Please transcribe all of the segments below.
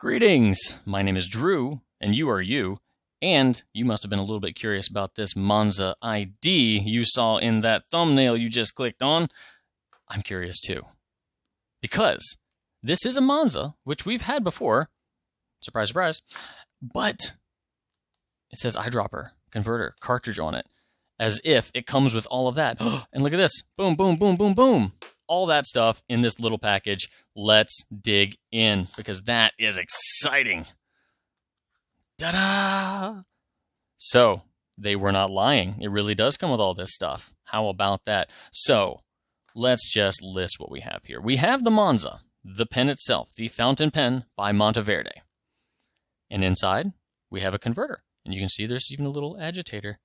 Greetings, my name is Drew, and you are you, and you must have been a little bit curious about this Monza ID you saw in that thumbnail you just clicked on. I'm curious too, because this is a Monza, which we've had before, surprise, surprise, but it says eyedropper, converter, cartridge on it, as if it comes with all of that. And look at this, boom, boom, boom, boom, boom. All that stuff in this little package. Let's dig in because that is exciting. Ta-da! So they were not lying. It really does come with all this stuff. How about that? So let's just list what we have here. We have the Monza, the pen itself, the fountain pen by Monteverde. And inside, we have a converter. And you can see there's even a little agitator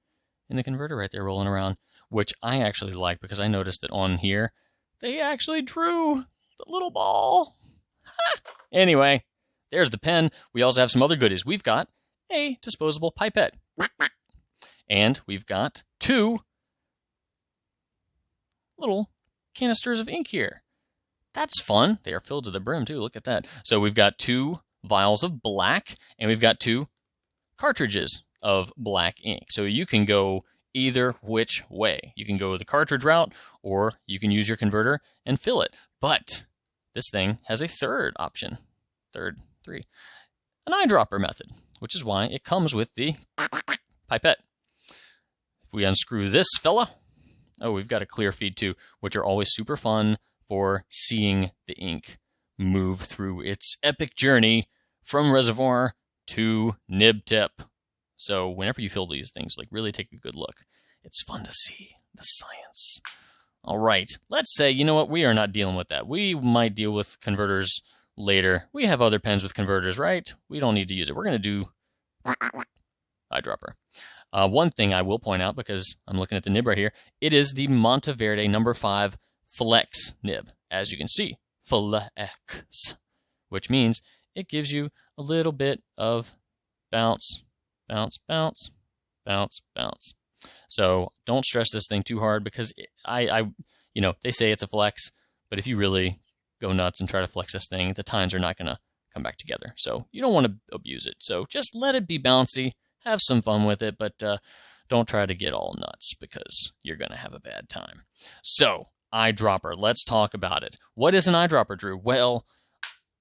in the converter right there rolling around, which I actually like because I noticed that on here, they actually drew the little ball. Anyway, there's the pen. We also have some other goodies. We've got a disposable pipette. And we've got two little canisters of ink here. That's fun. They are filled to the brim too. Look at that. So we've got two vials of black, and we've got two cartridges of black ink. So you can go either which way. You can go the cartridge route, or you can use your converter and fill it. But this thing has a third option, an eyedropper method, which is why it comes with the pipette. If we unscrew this fella, oh, we've got a clear feed too, which are always super fun for seeing the ink move through its epic journey from reservoir to nib tip. So whenever you fill these things, like really take a good look. It's fun to see the science. All right, let's say, you know what, we are not dealing with that. We might deal with converters later. We have other pens with converters, right? We don't need to use it. We're going to do eyedropper. One thing I will point out, because I'm looking at the nib right here, it is the Monteverde number 5 Flex nib. As you can see, Flex, which means it gives you a little bit of bounce, bounce, bounce, bounce, bounce. So don't stress this thing too hard because they say it's a flex, but if you really go nuts and try to flex this thing, the tines are not going to come back together. So you don't want to abuse it. So just let it be bouncy, have some fun with it, but don't try to get all nuts because you're going to have a bad time. So eyedropper, let's talk about it. What is an eyedropper, Drew? Well,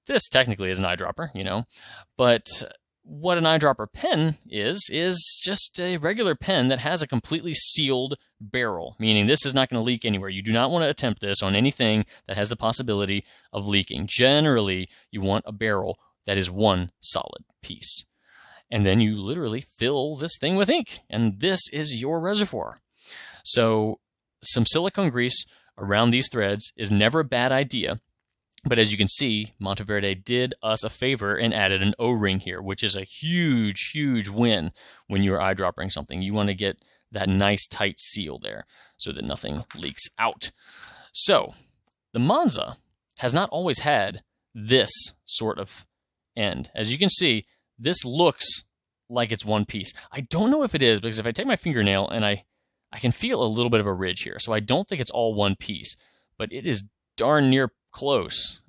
this technically is an eyedropper, but what an eyedropper pen is just a regular pen that has a completely sealed barrel, meaning this is not going to leak anywhere. You do not want to attempt this on anything that has the possibility of leaking. Generally, you want a barrel that is one solid piece. And then you literally fill this thing with ink, and this is your reservoir. So some silicone grease around these threads is never a bad idea. But as you can see, Monteverde did us a favor and added an O-ring here, which is a huge, huge win when you're eyedroppering something. You want to get that nice tight seal there so that nothing leaks out. So the Monza has not always had this sort of end. As you can see, this looks like it's one piece. I don't know if it is, because if I take my fingernail and I can feel a little bit of a ridge here. So I don't think it's all one piece, but it is darn near close.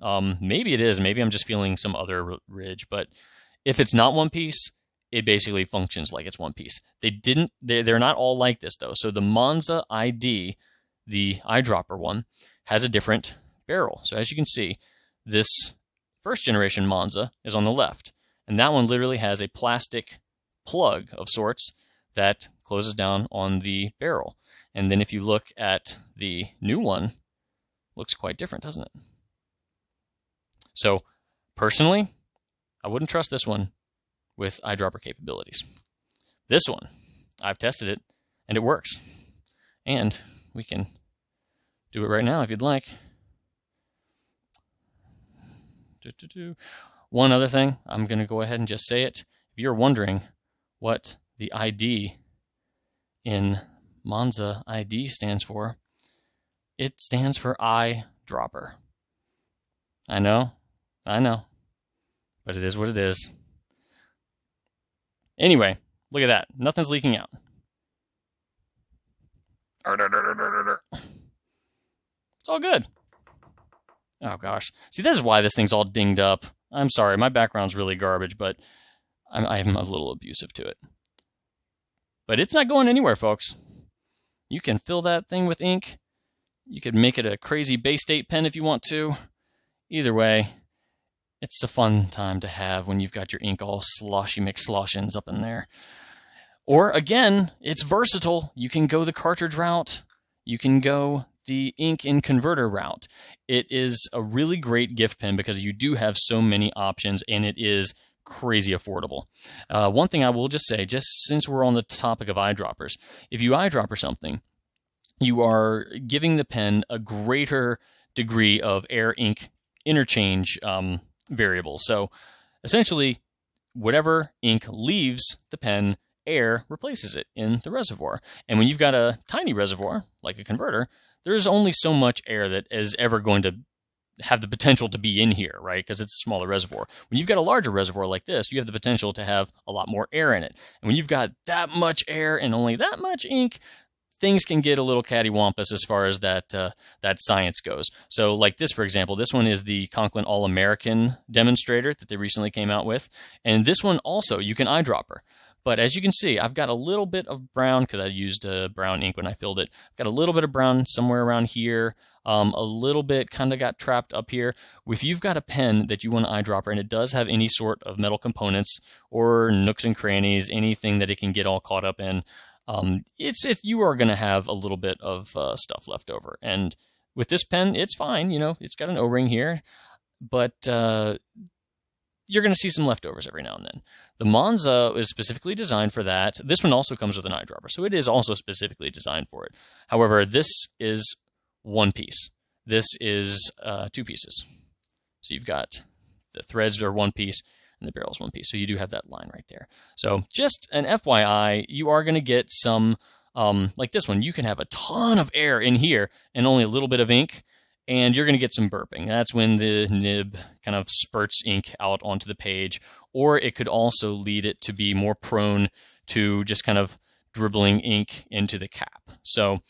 Maybe it is. Maybe I'm just feeling some other ridge. But if it's not one piece, it basically functions like it's one piece. They're not all like this though. So the Monza ID, the eyedropper one, has a different barrel. So as you can see, this first generation Monza is on the left, and that one literally has a plastic plug of sorts that closes down on the barrel. And then if you look at the new one, looks quite different, doesn't it? So personally, I wouldn't trust this one with eyedropper capabilities. This one, I've tested it and it works. And we can do it right now if you'd like. One other thing, I'm going to go ahead and just say it. If you're wondering what the ID in Monza ID stands for, it stands for eyedropper. I know, but it is what it is. Anyway, look at that. Nothing's leaking out. It's all good. Oh gosh. See, this is why this thing's all dinged up. I'm sorry, my background's really garbage, but I'm a little abusive to it. But it's not going anywhere, folks. You can fill that thing with ink. You could make it a crazy Bay State pen if you want to. Either way, it's a fun time to have when you've got your ink all sloshy McSloshins up in there. Or again, it's versatile. You can go the cartridge route. You can go the ink in converter route. It is a really great gift pen because you do have so many options, and it is crazy affordable. One thing I will just say, just since we're on the topic of eyedroppers, if you eyedropper something, you are giving the pen a greater degree of air-ink interchange variable. So essentially, whatever ink leaves the pen, air replaces it in the reservoir. And when you've got a tiny reservoir, like a converter, there's only so much air that is ever going to have the potential to be in here, right? Because it's a smaller reservoir. When you've got a larger reservoir like this, you have the potential to have a lot more air in it. And when you've got that much air and only that much ink, things can get a little cattywampus as far as that science goes. So like this, for example, this one is the Conklin All-American demonstrator that they recently came out with. And this one also, you can eyedropper. But as you can see, I've got a little bit of brown because I used brown ink when I filled it. I've got a little bit of brown somewhere around here. A little bit kind of got trapped up here. If you've got a pen that you want to eyedropper and it does have any sort of metal components or nooks and crannies, anything that it can get all caught up in, you are going to have a little bit of stuff left over. And with this pen, it's fine. You know, it's got an O-ring here, but you're going to see some leftovers every now and then. The Monza is specifically designed for that. This one also comes with an eyedropper, so it is also specifically designed for it. However, this is one piece. This is 2 pieces. So you've got the threads are one piece and the barrel is one piece. So you do have that line right there. So just an FYI, you are going to get some, like this one, you can have a ton of air in here and only a little bit of ink, and you're going to get some burping. That's when the nib kind of spurts ink out onto the page, or it could also lead it to be more prone to just kind of dribbling ink into the cap. So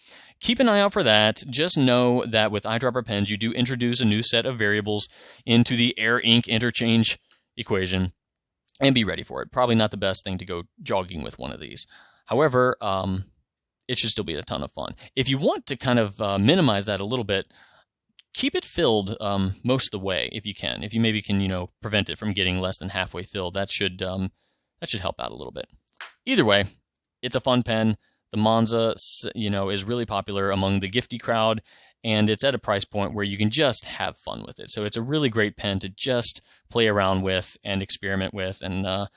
keep an eye out for that. Just know that with eyedropper pens, you do introduce a new set of variables into the air-ink interchange equation, and be ready for it. Probably not the best thing to go jogging with one of these. However, it should still be a ton of fun. If you want to kind of minimize that a little bit, keep it filled most of the way if you can. If you maybe can, prevent it from getting less than halfway filled, that should help out a little bit. Either way, it's a fun pen. The Monza, is really popular among the gifty crowd, and it's at a price point where you can just have fun with it. So it's a really great pen to just play around with and experiment with, and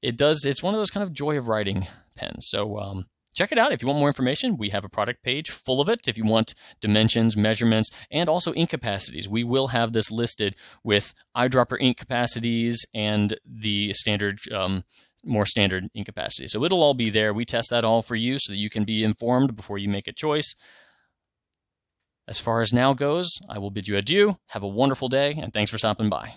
it's one of those kind of joy of writing pens. So check it out. If you want more information, we have a product page full of it. If you want dimensions, measurements, and also ink capacities, we will have this listed with eyedropper ink capacities and the standard, more standard ink capacity. So it'll all be there. We test that all for you so that you can be informed before you make a choice. As far as now goes, I will bid you adieu. Have a wonderful day, and thanks for stopping by.